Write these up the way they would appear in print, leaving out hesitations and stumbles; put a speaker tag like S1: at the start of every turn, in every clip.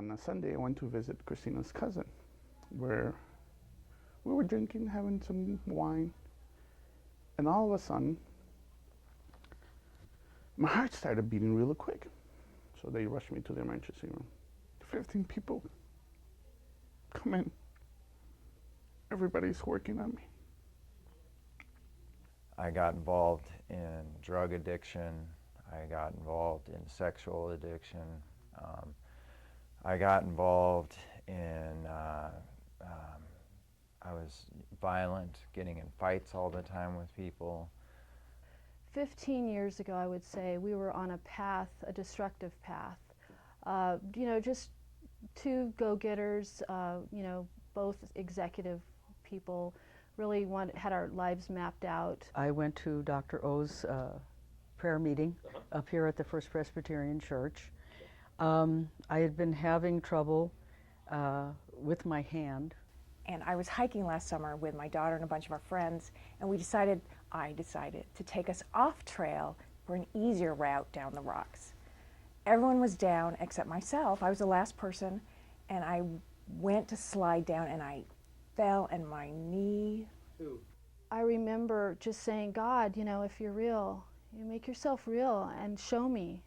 S1: on a Sunday, I went to visit Christina's cousin, where we were drinking, having some wine, and all of a sudden, my heart started beating really quick. So they rushed me to the emergency room. 15 people come in. Everybody's working on me.
S2: I got involved in drug addiction. I got involved in sexual addiction. I got involved in, I was violent, getting in fights all the time with people.
S3: 15 years ago, I would say, we were on a path, a destructive path. Just two go-getters, both executive people, really had our lives mapped out.
S4: I went to Dr. O's prayer meeting up here at the First Presbyterian Church. I had been having trouble with my hand.
S5: And I was hiking last summer with my daughter and a bunch of our friends, and I decided to take us off trail for an easier route down the rocks. Everyone was down except myself. I was the last person, and I went to slide down and I fell and my knee.
S3: I remember just saying, God, if you're real, you make yourself real and show me.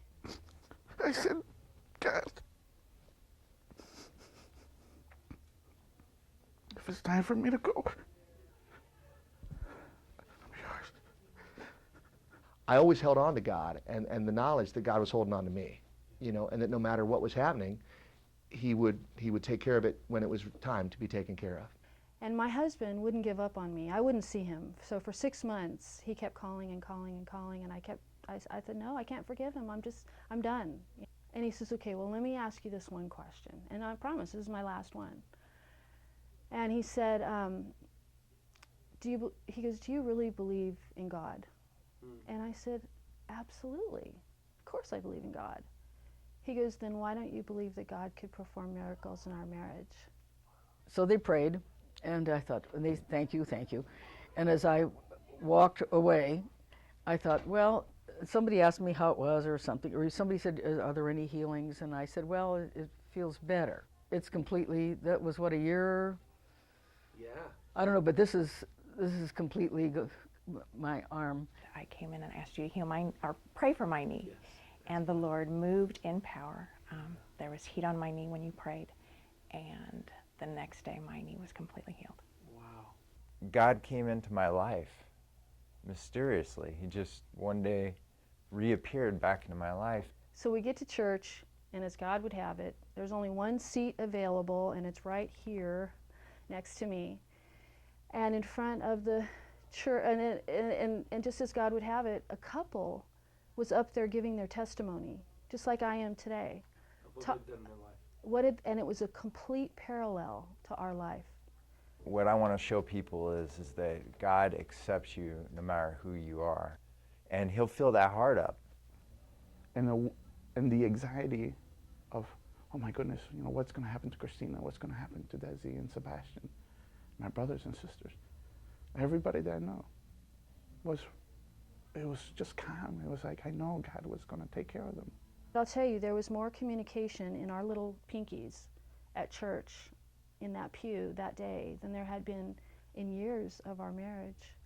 S1: I said, God, if it's time for me to go,
S6: I always held on to God and the knowledge that God was holding on to me, and that no matter what was happening, he would take care of it when it was time to be taken care of.
S3: And my husband wouldn't give up on me. I wouldn't see him. So for 6 months, he kept calling and calling and calling, and I said, no, I can't forgive him. I'm done. And he says, okay, well, let me ask you this one question. And I promise, this is my last one. And he said, he goes, do you really believe in God? And I said, absolutely. Of course I believe in God. He goes, then why don't you believe that God could perform miracles in our marriage?
S4: So they prayed, and I thought, thank you. And as I walked away, I thought, well, somebody asked me how it was or something, or somebody said, are there any healings? And I said, well, it feels better. It's completely, that was what, a year?
S6: Yeah.
S4: I don't know, but this is completely my arm.
S5: I came in and asked you to heal or pray for my knee. Yes. And the Lord moved in power. There was heat on my knee when you prayed, and the next day my knee was completely healed.
S2: Wow. God came into my life mysteriously. He just one day reappeared back into my life.
S3: So we get to church, and as God would have it, there's only one seat available, and it's right here next to me. And in front of the church, and just as God would have it, a couple was up there giving their testimony, just like I am today.
S6: What had done in their life?
S3: And it was a complete parallel to our life.
S2: What I want to show people is that God accepts you no matter who you are, and He'll fill that heart up.
S1: And the anxiety of, oh my goodness, what's going to happen to Christina? What's going to happen to Desi and Sebastian, my brothers and sisters? Everybody that I know it was just calm. It was like, I know God was going to take care of them.
S3: I'll tell you, there was more communication in our little pinkies at church in that pew that day than there had been in years of our marriage.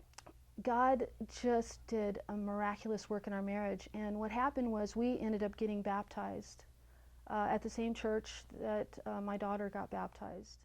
S3: God just did a miraculous work in our marriage, and what happened was we ended up getting baptized at the same church that my daughter got baptized.